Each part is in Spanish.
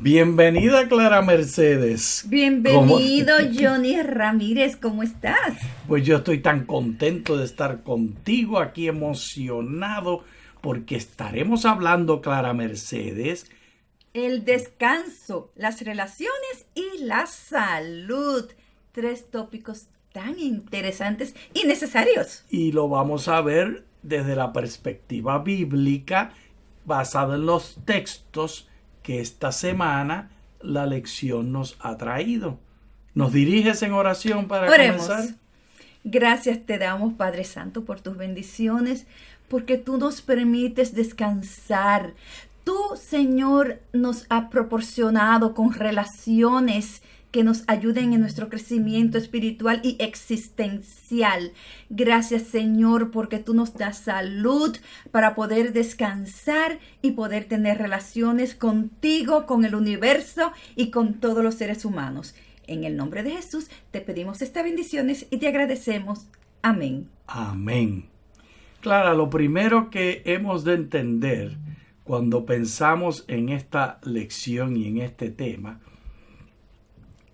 Bienvenida, Clara Mercedes. Bienvenido, Johnny Ramírez, ¿cómo estás? Pues yo estoy tan contento de estar contigo aquí, emocionado, porque estaremos hablando, Clara Mercedes. El descanso, las relaciones y la salud. 3 tópicos tan interesantes y necesarios. Y lo vamos a ver desde la perspectiva bíblica, basada en los textos que esta semana la lección nos ha traído. ¿Nos diriges en oración para Oremos. comenzar? Gracias te damos, Padre Santo, por tus bendiciones, porque tú nos permites descansar. Tú, Señor, nos has proporcionado con relaciones que nos ayuden en nuestro crecimiento espiritual y existencial. Gracias, Señor, porque tú nos das salud para poder descansar y poder tener relaciones contigo, con el universo y con todos los seres humanos. En el nombre de Jesús te pedimos estas bendiciones y te agradecemos. Amén. Amén. Clara, lo primero que hemos de entender cuando pensamos en esta lección y en este tema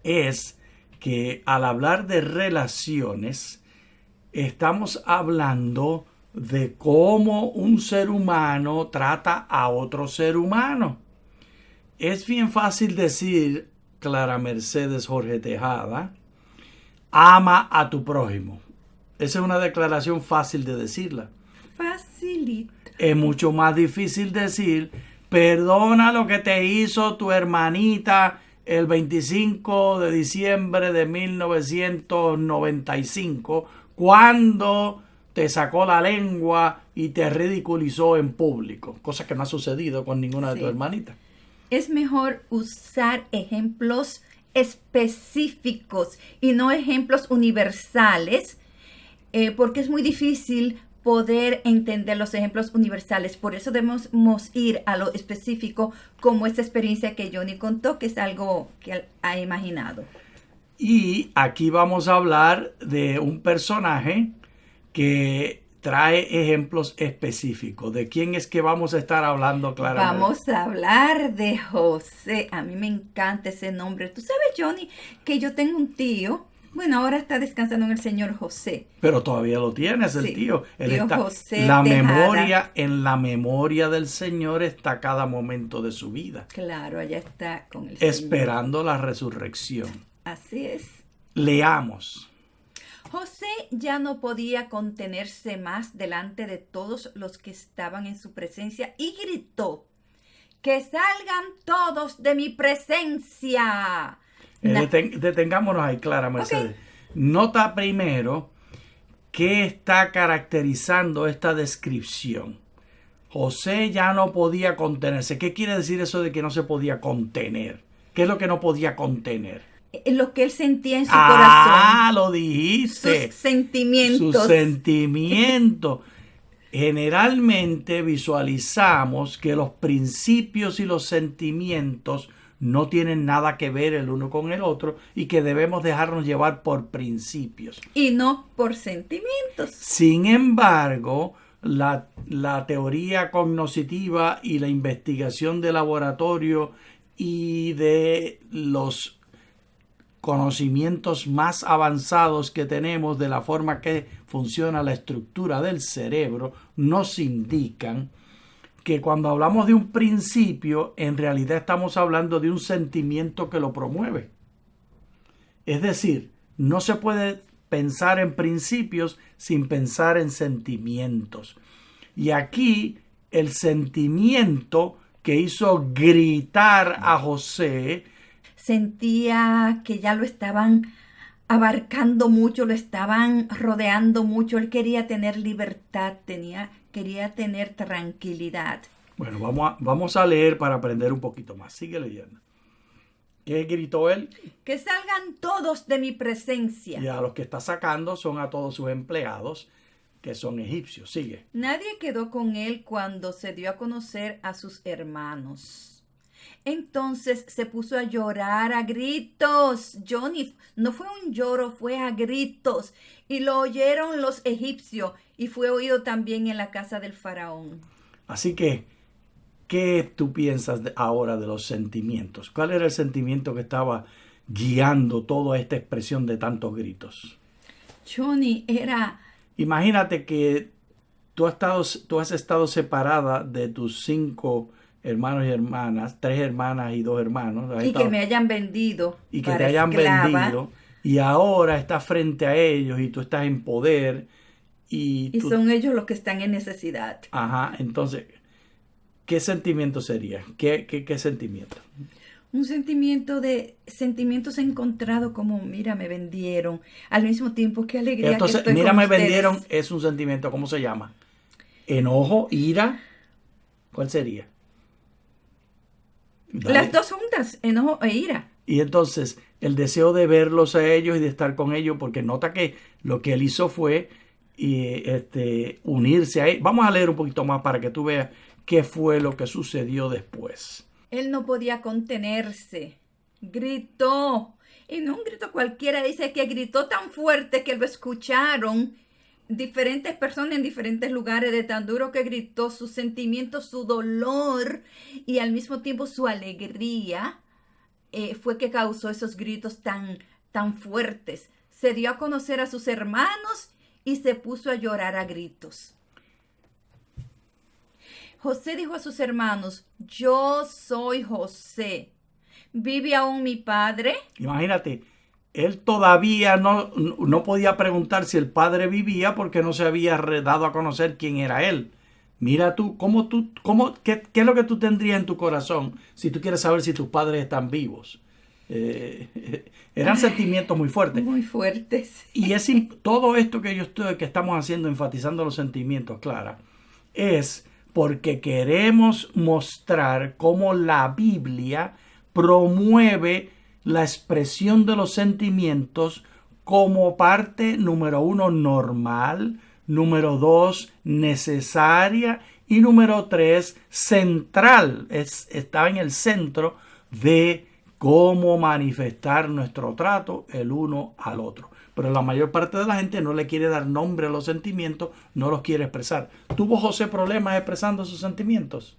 es que al hablar de relaciones estamos hablando de cómo un ser humano trata a otro ser humano. Es bien fácil decir, Clara Mercedes Jorge Tejada, ama a tu prójimo. Esa es una declaración fácil de decirla. Facilito. Es mucho más difícil decir, perdona lo que te hizo tu hermanita el 25 de diciembre de 1995, cuando te sacó la lengua y te ridiculizó en público, cosa que no ha sucedido con ninguna de tus hermanitas. Es mejor usar ejemplos específicos y no ejemplos universales, porque es muy difícil poder entender los ejemplos universales. Por eso debemos ir a lo específico, como esta experiencia que Johnny contó, que es algo que ha imaginado. Y aquí vamos a hablar de un personaje que trae ejemplos específicos. ¿De quién es que vamos a estar hablando, Clara? Vamos a hablar de José. A mí me encanta ese nombre. Tú sabes, Johnny, que yo tengo un tío. Bueno, ahora está descansando en el Señor José. Pero todavía lo tienes, el Sí, tío. Él tío está, José la Tejada. memoria, en la memoria del Señor está cada momento de su vida. Claro, allá está con el Señor. Esperando la resurrección. Así es. Leamos. José ya no podía contenerse más delante de todos los que estaban en su presencia y gritó: ¡que salgan todos de mi presencia! Detengámonos ahí, Clara Mercedes. Ok. Nota primero qué está caracterizando esta descripción. José ya no podía contenerse. ¿Qué quiere decir eso de que no se podía contener? ¿Qué es lo que no podía contener? Lo que él sentía en su Ah, corazón. lo dijiste. Sus sentimientos. Sus sentimientos. Generalmente visualizamos que los principios y los sentimientos no tienen nada que ver el uno con el otro y que debemos dejarnos llevar por principios. Y no por sentimientos. Sin embargo, la teoría cognitiva y la investigación de laboratorio y de los conocimientos más avanzados que tenemos de la forma que funciona la estructura del cerebro nos indican que cuando hablamos de un principio, en realidad estamos hablando de un sentimiento que lo promueve. Es decir, no se puede pensar en principios sin pensar en sentimientos. Y aquí el sentimiento que hizo gritar a José, Sentía que ya lo estaban abarcando mucho, lo estaban rodeando mucho. Él quería tener libertad, quería tener tranquilidad. bueno, vamos a leer para aprender un poquito más. Sigue leyendo. ¿Qué gritó él? Que salgan todos de mi presencia. Y a los que está sacando son a todos sus empleados, que son egipcios. Sigue. Nadie quedó con él cuando se dio a conocer a sus hermanos. Entonces se puso a llorar a gritos. Johnny, no fue un lloro, fue a gritos. Y lo oyeron los egipcios y fue oído también en la casa del faraón. Así que ¿Qué tú piensas ahora de los sentimientos? ¿Cuál era el sentimiento que estaba guiando toda esta expresión de tantos gritos? Johnny, era... Imagínate que tú has estado separada de tus 5 hermanos y hermanas, 3 hermanas y 2 hermanos. Y que me hayan vendido y que para te hayan esclava. vendido, y ahora estás frente a ellos y tú estás en poder Y tú, son ellos los que están en necesidad. ajá, entonces, ¿qué sentimiento sería? ¿Qué sentimiento? Un sentimiento de sentimientos encontrados como, mira, me vendieron. Al mismo tiempo, qué alegría Entonces, que estoy mira, con me ustedes. vendieron, es un sentimiento, ¿cómo se llama? Enojo, ira, ¿cuál sería? Dale. Las dos juntas, enojo e ira. Y entonces, el deseo de verlos a ellos y de estar con ellos, porque nota que lo que él hizo fue unirse a él. Vamos a leer un poquito más para que tú veas qué fue lo que sucedió después. Él no podía contenerse. Gritó. Y no un grito cualquiera, dice que gritó tan fuerte que lo escucharon diferentes personas en diferentes lugares, de tan duro que gritó, sus sentimientos, su dolor y al mismo tiempo su alegría fue que causó esos gritos tan fuertes. Se dio a conocer a sus hermanos y se puso a llorar a gritos. José dijo a sus hermanos, yo soy José. ¿Vive aún mi padre? Imagínate, él todavía no podía preguntar si el padre vivía porque no se había dado a conocer quién era él. Mira tú, ¿qué es lo que tú tendrías en tu corazón si tú quieres saber si tus padres están vivos? Eran sentimientos muy fuertes. Muy fuertes. Y todo esto que estamos haciendo, enfatizando los sentimientos, Clara, es porque queremos mostrar cómo la Biblia promueve la expresión de los sentimientos como parte, número 1, normal, número 2, necesaria y número 3, central. Está en el centro de cómo manifestar nuestro trato el uno al otro. Pero la mayor parte de la gente no le quiere dar nombre a los sentimientos, no los quiere expresar. ¿Tuvo José problemas expresando sus sentimientos?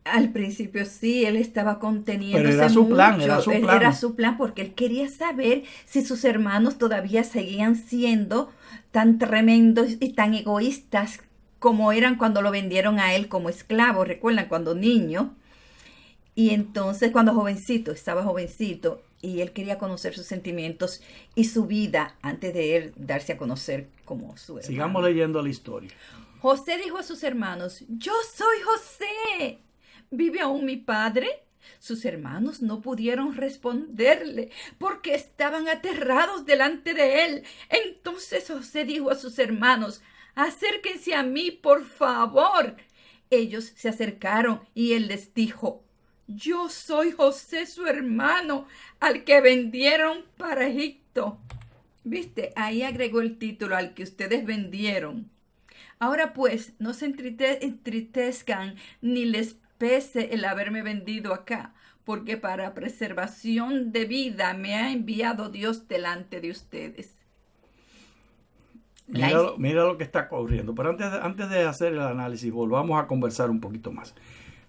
Al principio sí, él estaba conteniéndose. Pero era su plan, mucho. era su plan. Era su plan porque él quería saber si sus hermanos todavía seguían siendo tan tremendos y tan egoístas como eran cuando lo vendieron a él como esclavo. ¿Recuerdan? Cuando niño. Y entonces cuando estaba jovencito, y él quería conocer sus sentimientos y su vida antes de él darse a conocer como su hermano. Sigamos leyendo la historia. José dijo a sus hermanos, yo soy José. ¿Vive aún mi padre? Sus hermanos no pudieron responderle porque estaban aterrados delante de él. Entonces José dijo a sus hermanos, acérquense a mí, por favor. Ellos se acercaron y él les dijo, yo soy José, su hermano, al que vendieron para Egipto. ¿Viste? Ahí agregó el título, al que ustedes vendieron. Ahora pues, no se entristezcan ni les pese el haberme vendido acá, porque para preservación de vida me ha enviado Dios delante de ustedes. Mira lo que está ocurriendo. Pero antes de hacer el análisis, volvamos a conversar un poquito más.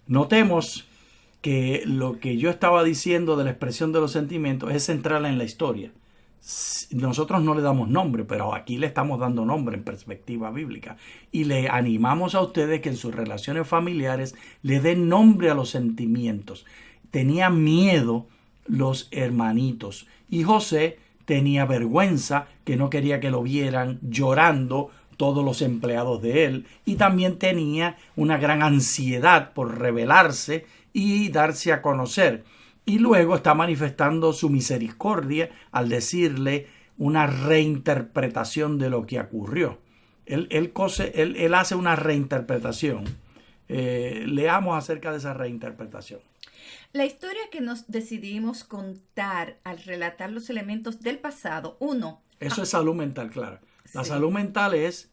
Notemos que lo que yo estaba diciendo de la expresión de los sentimientos es central en la historia. Nosotros no le damos nombre, pero aquí le estamos dando nombre en perspectiva bíblica. Y le animamos a ustedes que en sus relaciones familiares le den nombre a los sentimientos. Tenían miedo los hermanitos. Y José tenía vergüenza, que no quería que lo vieran llorando todos los empleados de él. Y también tenía una gran ansiedad por revelarse y darse a conocer. Y luego está manifestando su misericordia al decirle una reinterpretación de lo que ocurrió. Él hace una reinterpretación. Leamos acerca de esa reinterpretación. La historia que nos decidimos contar al relatar los elementos del pasado, Eso es salud mental, Clara. La Sí. salud mental es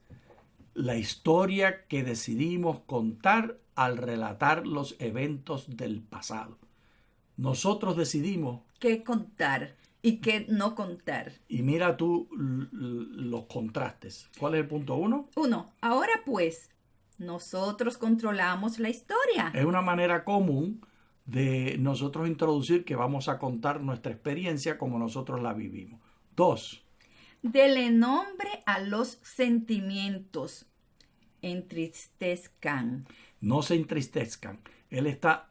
la historia que decidimos contar al relatar los eventos del pasado. Nosotros decidimos qué contar y qué no contar. y mira tú los contrastes. ¿Cuál es el punto 1? 1. Ahora pues, Nosotros controlamos la historia. Es una manera común de nosotros introducir que vamos a contar nuestra experiencia como nosotros la vivimos. 2. Dele nombre a los sentimientos. Entristezcan. No se entristezcan. Él está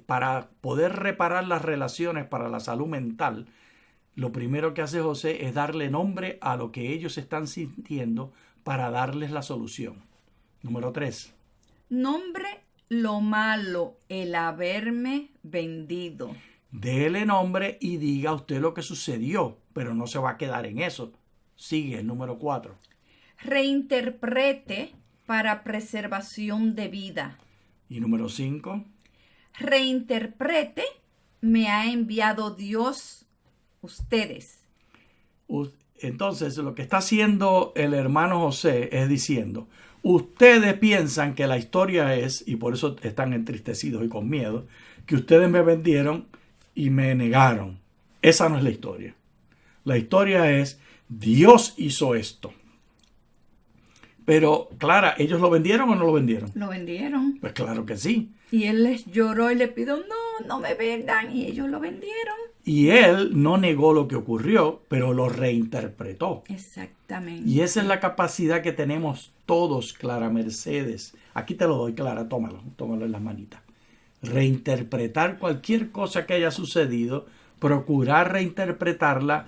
para poder reparar las relaciones para la salud mental. Lo primero que hace José es darle nombre a lo que ellos están sintiendo para darles la solución. Número 3. Nombre lo malo, el haberme vendido. Dele nombre y diga usted lo que sucedió, pero no se va a quedar en eso. Sigue el número 4. Reinterprete para preservación de vida. Y número 5. Reinterprete, me ha enviado Dios ustedes. Entonces, lo que está haciendo el hermano José es diciendo, ustedes piensan que la historia es, y por eso están entristecidos y con miedo, que ustedes me vendieron y me negaron. Esa no es la historia. La historia es, Dios hizo esto. Pero, Clara, ¿ellos lo vendieron o no lo vendieron? Lo vendieron. Pues claro que sí. Y él les lloró y le pidió, no me vendan. Y ellos lo vendieron. Y él no negó lo que ocurrió, pero lo reinterpretó. Exactamente. Y esa es la capacidad que tenemos todos, Clara Mercedes. Aquí te lo doy, Clara, tómalo en las manitas. Reinterpretar cualquier cosa que haya sucedido, procurar reinterpretarla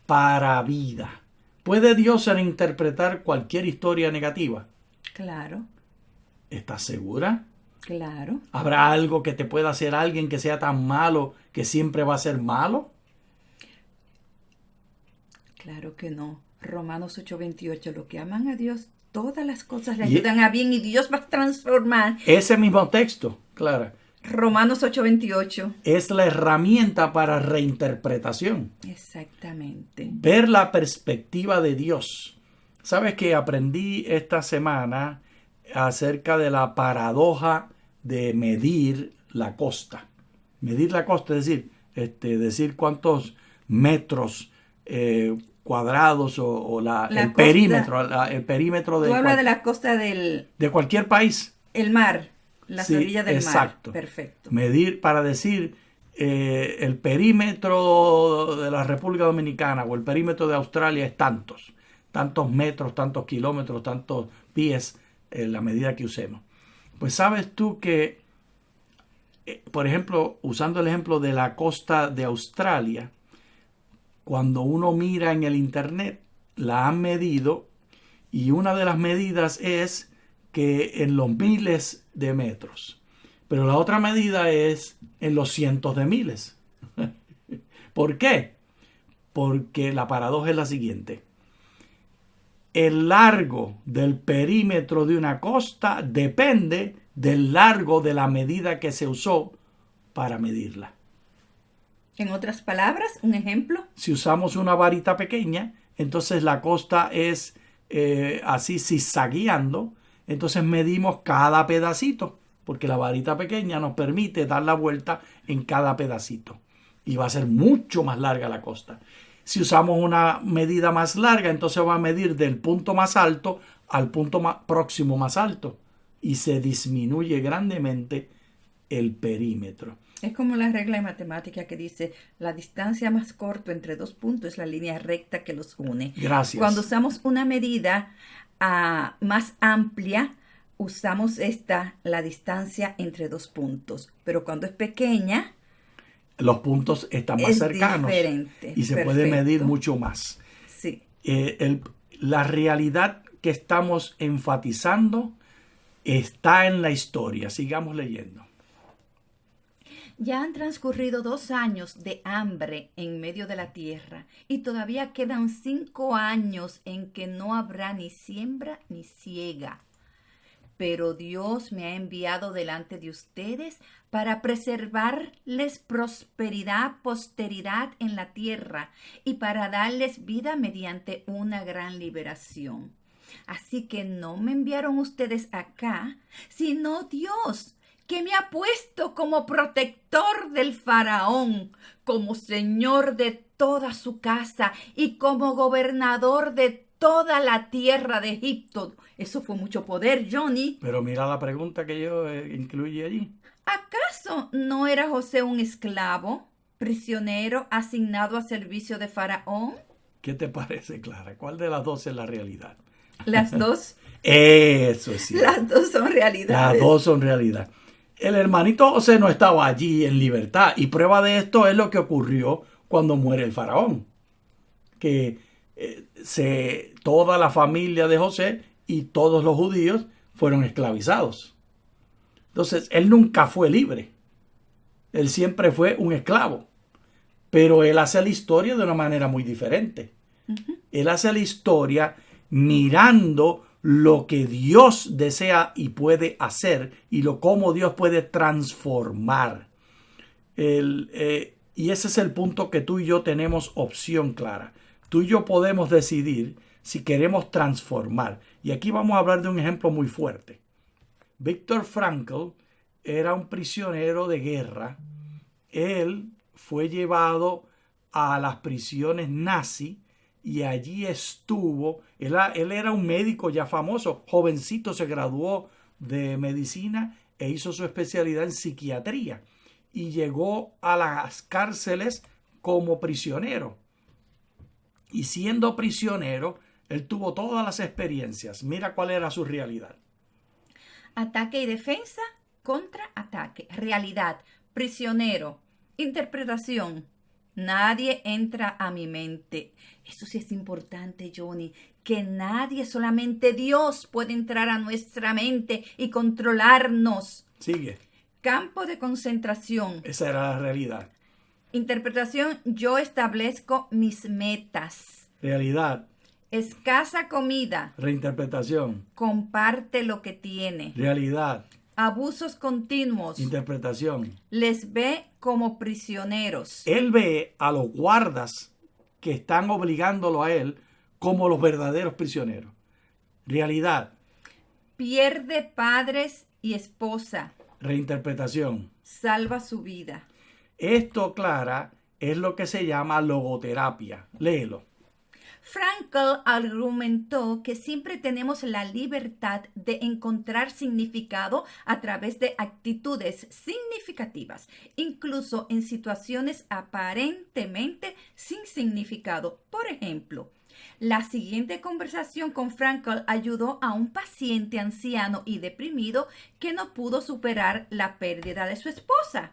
para vida. ¿Puede Dios reinterpretar cualquier historia negativa? Claro. ¿Estás segura? Claro. ¿Habrá algo que te pueda hacer alguien que sea tan malo que siempre va a ser malo? Claro que no. Romanos 8:28. Lo que aman a Dios, todas las cosas le ayudan a bien y Dios va a transformar. Ese mismo texto, Clara. Romanos 8:28. Es la herramienta para reinterpretación. Exactamente. Ver la perspectiva de Dios. ¿Sabes que aprendí esta semana acerca de la paradoja de medir la costa? Medir la costa, es decir, decir cuántos metros cuadrados el perímetro. El perímetro Tú hablas de la costa de cualquier país. El mar. Las orillas del exacto. mar. Perfecto. Medir para decir el perímetro de la República Dominicana o el perímetro de Australia es tantos metros, tantos kilómetros, tantos pies, la medida que usemos. Pues sabes tú que, por ejemplo, usando el ejemplo de la costa de Australia, cuando uno mira en el internet, la han medido y una de las medidas es que en los miles de metros. Pero la otra medida es en los cientos de miles. ¿Por qué? Porque la paradoja es la siguiente. El largo del perímetro de una costa depende del largo de la medida que se usó para medirla. En otras palabras, un ejemplo. Si usamos una varita pequeña, entonces la costa es así zigzagueando. Entonces medimos cada pedacito, porque la varita pequeña nos permite dar la vuelta en cada pedacito. Y va a ser mucho más larga la costa. Si usamos una medida más larga, entonces va a medir del punto más alto al punto próximo más alto. Y se disminuye grandemente el perímetro. Es como la regla de matemática que dice, la distancia más corta entre dos puntos es la línea recta que los une. Gracias. Cuando usamos una medida más amplia, usamos la distancia entre dos puntos. Pero cuando es pequeña, los puntos están más cercanos. Diferente. Y se puede medir mucho más. Sí. La realidad que estamos enfatizando está en la historia. Sigamos leyendo. Ya han transcurrido 2 años de hambre en medio de la tierra y todavía quedan 5 años en que no habrá ni siembra ni siega. Pero Dios me ha enviado delante de ustedes para preservarles prosperidad, posteridad en la tierra y para darles vida mediante una gran liberación. Así que no me enviaron ustedes acá, sino Dios, que me ha puesto como protector del faraón, como señor de toda su casa y como gobernador de toda la tierra de Egipto. Eso fue mucho poder, Johnny. Pero mira la pregunta que yo incluí allí. ¿Acaso no era José un esclavo, prisionero, asignado a servicio de Faraón? ¿Qué te parece, Clara? ¿Cuál de las dos es la realidad? Las dos. Eso es cierto. Las dos son realidades. Las dos son realidad. El hermanito José no estaba allí en libertad. Y prueba de esto es lo que ocurrió cuando muere el faraón. Que toda la familia de José y todos los judíos fueron esclavizados. Entonces, él nunca fue libre. Él siempre fue un esclavo. Pero él hace la historia de una manera muy diferente. Él hace la historia mirando lo que Dios desea y puede hacer y cómo Dios puede transformar. Y ese es el punto que tú y yo tenemos opción clara. Tú y yo podemos decidir si queremos transformar. Y aquí vamos a hablar de un ejemplo muy fuerte. Viktor Frankl era un prisionero de guerra. Él fue llevado a las prisiones nazi y allí estuvo. Él era un médico ya famoso. Jovencito se graduó de medicina e hizo su especialidad en psiquiatría. Y llegó a las cárceles como prisionero. Y siendo prisionero, él tuvo todas las experiencias. Mira cuál era su realidad. Ataque y defensa, contraataque. Realidad, prisionero. Interpretación. Nadie entra a mi mente. Eso sí es importante, Johnny. Que nadie, solamente Dios puede entrar a nuestra mente y controlarnos. Sigue. Campo de concentración. Esa era la realidad. Interpretación, yo establezco mis metas. Realidad. Escasa comida. Reinterpretación. Comparte lo que tiene. Realidad. Abusos continuos. Interpretación. Les ve como prisioneros. Él ve a los guardas que están obligándolo a él como los verdaderos prisioneros. Realidad. Pierde padres y esposa. Reinterpretación. Salva su vida. Esto, Clara, es lo que se llama logoterapia. Léelo. Frankl argumentó que siempre tenemos la libertad de encontrar significado a través de actitudes significativas, incluso en situaciones aparentemente sin significado. Por ejemplo, la siguiente conversación con Frankl ayudó a un paciente anciano y deprimido que no pudo superar la pérdida de su esposa.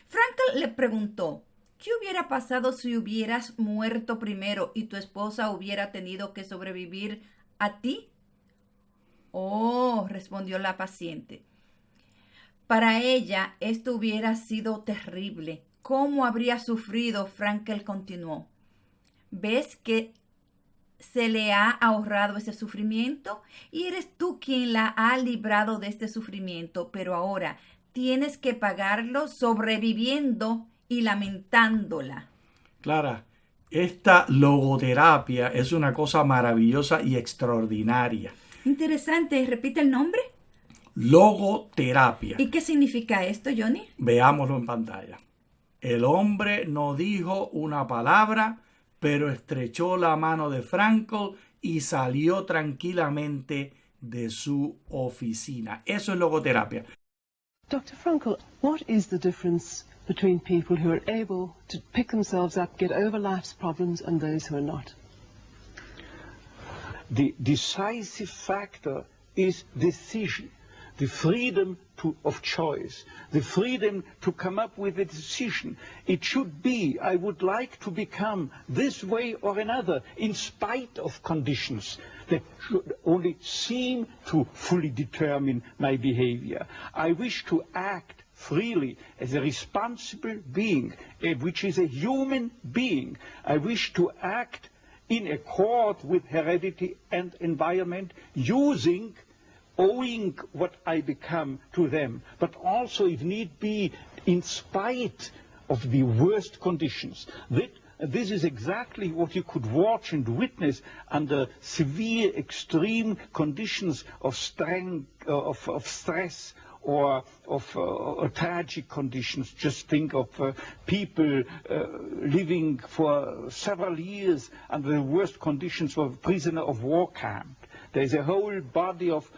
Frankl le preguntó: ¿qué hubiera pasado si hubieras muerto primero y tu esposa hubiera tenido que sobrevivir a ti? Oh, respondió la paciente. Para ella esto hubiera sido terrible. ¿Cómo habría sufrido? Frankl continuó. ¿Ves que se le ha ahorrado ese sufrimiento? Y eres tú quien la ha librado de este sufrimiento, pero ahora tienes que pagarlo sobreviviendo y lamentándola. Clara, esta logoterapia es una cosa maravillosa y extraordinaria. Interesante. ¿Repite el nombre? Logoterapia. ¿Y qué significa esto, Johnny? Veámoslo en pantalla. El hombre no dijo una palabra, pero estrechó la mano de Frankl y salió tranquilamente de su oficina. Eso es logoterapia. Dr. Frankl, what is the difference between people who are able to pick themselves up, get over life's problems, and those who are not? The decisive factor is decision, the freedom of choice, the freedom to come up with a decision. It should be, I would like to become this way or another, in spite of conditions that should only seem to fully determine my behavior. I wish to act freely as a responsible being, which is a human being. I wish to act in accord with heredity and environment, owing what I become to them, but also, if need be, in spite of the worst conditions. This is exactly what you could watch and witness under severe, extreme conditions of stress or of tragic conditions. Just think of people living for several years under the worst conditions of a prisoner of war camp. There's a whole body of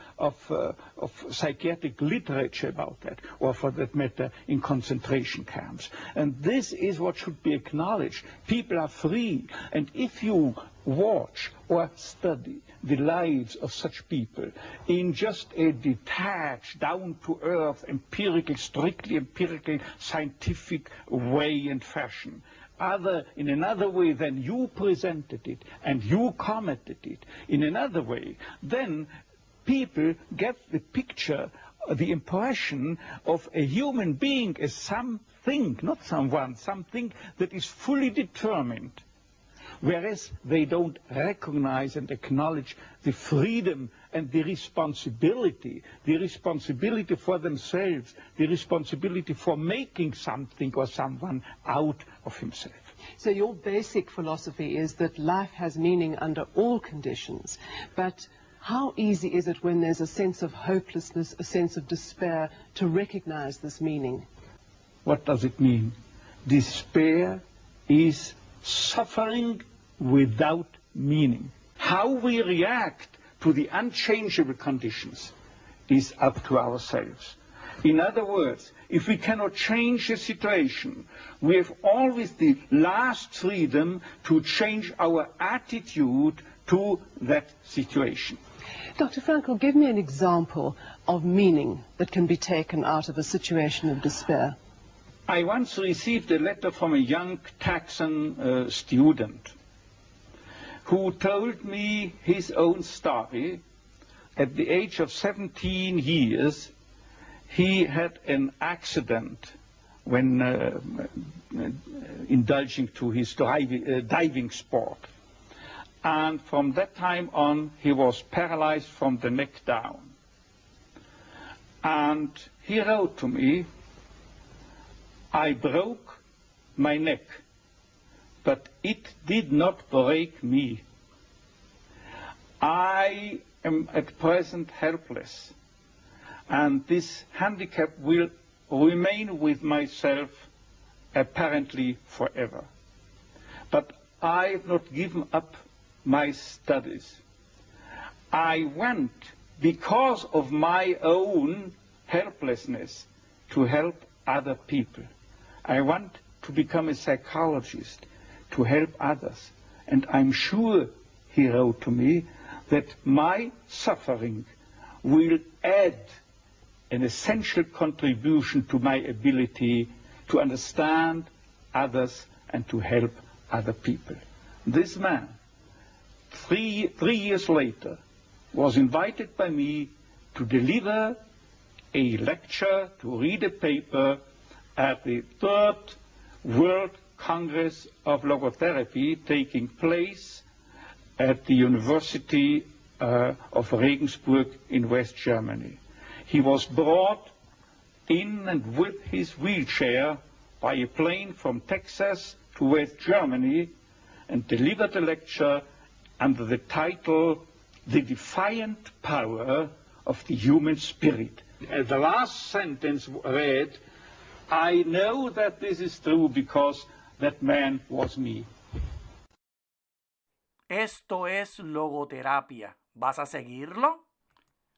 psychiatric literature about that, or for that matter, in concentration camps. And this is what should be acknowledged. People are free, and if you watch or study the lives of such people in just a detached, down-to-earth, empirical, strictly empirical, scientific way and fashion, in another way than you presented it and you commented it in another way, then people get the picture, the impression of a human being as something, not someone, something that is fully determined. Whereas they don't recognize and acknowledge the freedom and the responsibility for themselves, the responsibility for making something or someone out of himself. So your basic philosophy is that life has meaning under all conditions, but how easy is it when there's a sense of hopelessness, a sense of despair, to recognize this meaning? What does it mean? Despair is suffering without meaning. How we react to the unchangeable conditions is up to ourselves. In other words, if we cannot change a situation, we have always the last freedom to change our attitude to that situation. Dr. Frankl, give me an example of meaning that can be taken out of a situation of despair. I once received a letter from a young Texan student who told me his own story. At the age of 17 years, he had an accident when indulging to his diving sport. And from that time on, he was paralyzed from the neck down. And he wrote to me, "I broke my neck, but it did not break me. I am at present helpless, and this handicap will remain with myself apparently forever. But I have not given up my studies. I want, because of my own helplessness, to help other people. I want to become a psychologist, to help others. And I'm sure," he wrote to me, "that my suffering will add an essential contribution to my ability to understand others and to help other people." This man, three years later, was invited by me to deliver a lecture, to read a paper at the 3rd World Congress of Logotherapy taking place at the University of Regensburg in West Germany. He was brought in and with his wheelchair by a plane from Texas to West Germany and delivered a lecture under the title, "The Defiant Power of the Human Spirit." The last sentence read, "I know that this is true because that man was me." Esto es logoterapia. ¿Vas a seguirlo?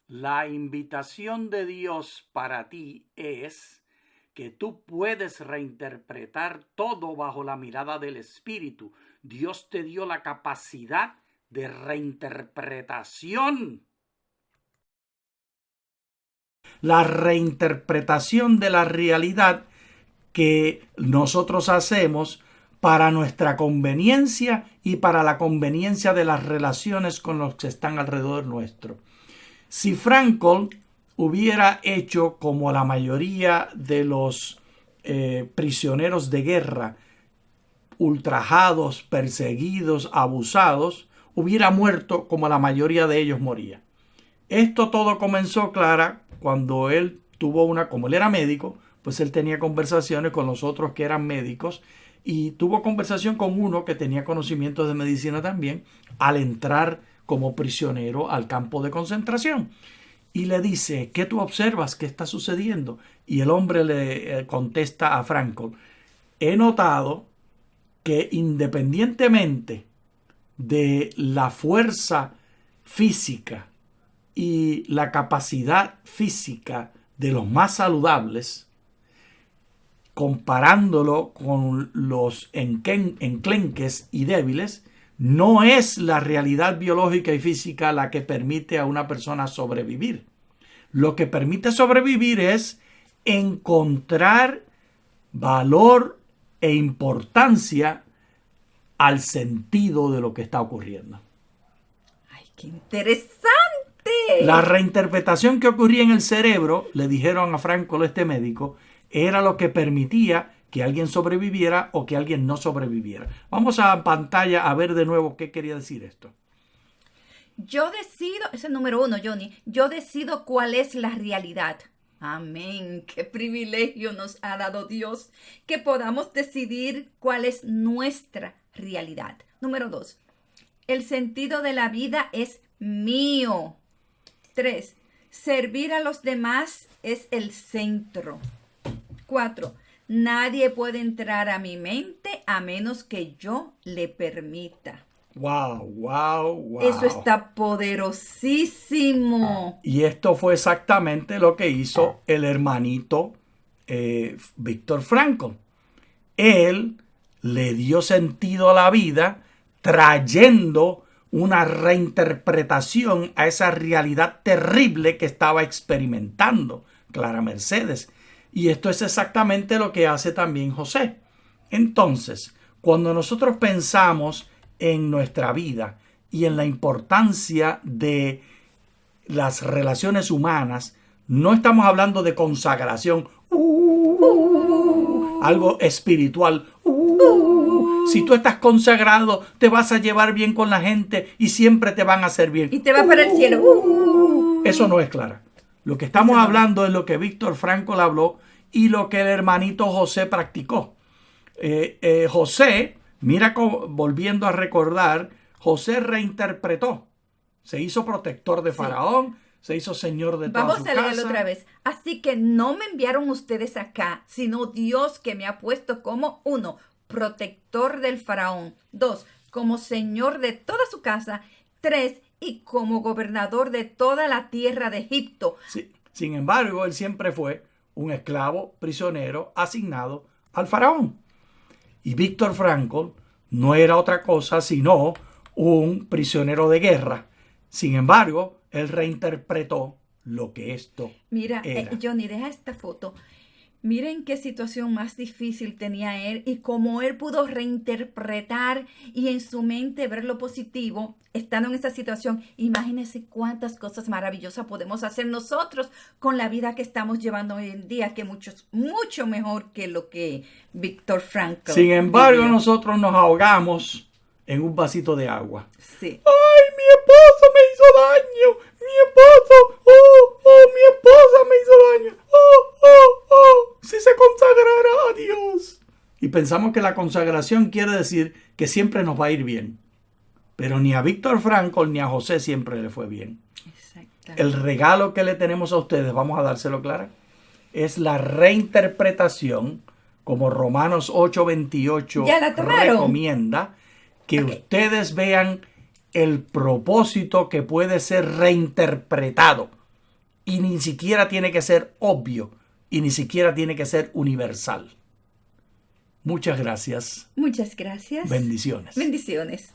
La invitación de Dios para ti es que tú puedes reinterpretar todo bajo la mirada del Espíritu. Dios te dio la capacidad de reinterpretación. La reinterpretación de la realidad que nosotros hacemos para nuestra conveniencia y para la conveniencia de las relaciones con los que están alrededor nuestro. Si Frankl hubiera hecho como la mayoría de los prisioneros de guerra, ultrajados, perseguidos, abusados, hubiera muerto como la mayoría de ellos moría. Esto todo comenzó, Clara, cuando él como él era médico, pues él tenía conversaciones con los otros que eran médicos y tuvo conversación con uno que tenía conocimientos de medicina también al entrar como prisionero al campo de concentración. y le dice, ¿qué tú observas? ¿Qué está sucediendo? Y el hombre le contesta a Frankl, he notado que independientemente de la fuerza física y la capacidad física de los más saludables, comparándolo con los enclenques y débiles, no es la realidad biológica y física la que permite a una persona sobrevivir. Lo que permite sobrevivir es encontrar valor e importancia al sentido de lo que está ocurriendo. ¡Ay, qué interesante! La reinterpretación que ocurría en el cerebro, le dijeron a Frankl, este médico, era lo que permitía que alguien sobreviviera o que alguien no sobreviviera. Vamos a pantalla a ver de nuevo qué quería decir esto. Yo decido, ese es el número 1, Johnny, yo decido cuál es la realidad. Amén. Qué privilegio nos ha dado Dios que podamos decidir cuál es nuestra realidad. Número 2, el sentido de la vida es mío. 3, servir a los demás es el centro. 4, nadie puede entrar a mi mente a menos que yo le permita. Wow. Eso está poderosísimo. Y esto fue exactamente lo que hizo el hermanito Viktor Frankl. Él le dio sentido a la vida trayendo una reinterpretación a esa realidad terrible que estaba experimentando Clara Mercedes. Y esto es exactamente lo que hace también José. Entonces, cuando nosotros pensamos en nuestra vida y en la importancia de las relaciones humanas, no estamos hablando de consagración, algo espiritual. Si tú estás consagrado, te vas a llevar bien con la gente y siempre te van a hacer bien. Y te vas para el cielo. Eso no es Clara. Lo que estamos hablando es lo que Viktor Frankl habló y lo que el hermanito José practicó. José, mira, volviendo a recordar, José reinterpretó. Se hizo protector de Faraón, se hizo señor de toda su casa. Vamos a leerlo otra vez. Así que no me enviaron ustedes acá, sino Dios que me ha puesto como 1, protector del Faraón. 2, como señor de toda su casa. 3, y como gobernador de toda la tierra de Egipto. Sí. Sin embargo, él siempre fue un esclavo prisionero asignado al faraón. Y Viktor Frankl no era otra cosa sino un prisionero de guerra. Sin embargo, él reinterpretó lo que esto Mira, era. Johnny, deja esta foto. Miren qué situación más difícil tenía él y cómo él pudo reinterpretar y en su mente ver lo positivo estando en esa situación. Imagínense cuántas cosas maravillosas podemos hacer nosotros con la vida que estamos llevando hoy en día, que mucho mejor que lo que Viktor Frankl. Sin embargo, vivió. nosotros nos ahogamos en un vasito de agua. Sí. ¡Ay, mi esposo me hizo daño! ¡Mi esposo! Mi esposa me hizo daño! Si se consagrara a Dios. Y pensamos que la consagración quiere decir que siempre nos va a ir bien. Pero ni a Viktor Frankl ni a José siempre le fue bien. Exactamente. El regalo que le tenemos a ustedes, vamos a dárselo Clara, es la reinterpretación, como Romanos 8:28 ¿Ya la tomaron? recomienda, que ustedes vean el propósito que puede ser reinterpretado. Y ni siquiera tiene que ser obvio. Y ni siquiera tiene que ser universal. Muchas gracias. Muchas gracias. Bendiciones. Bendiciones.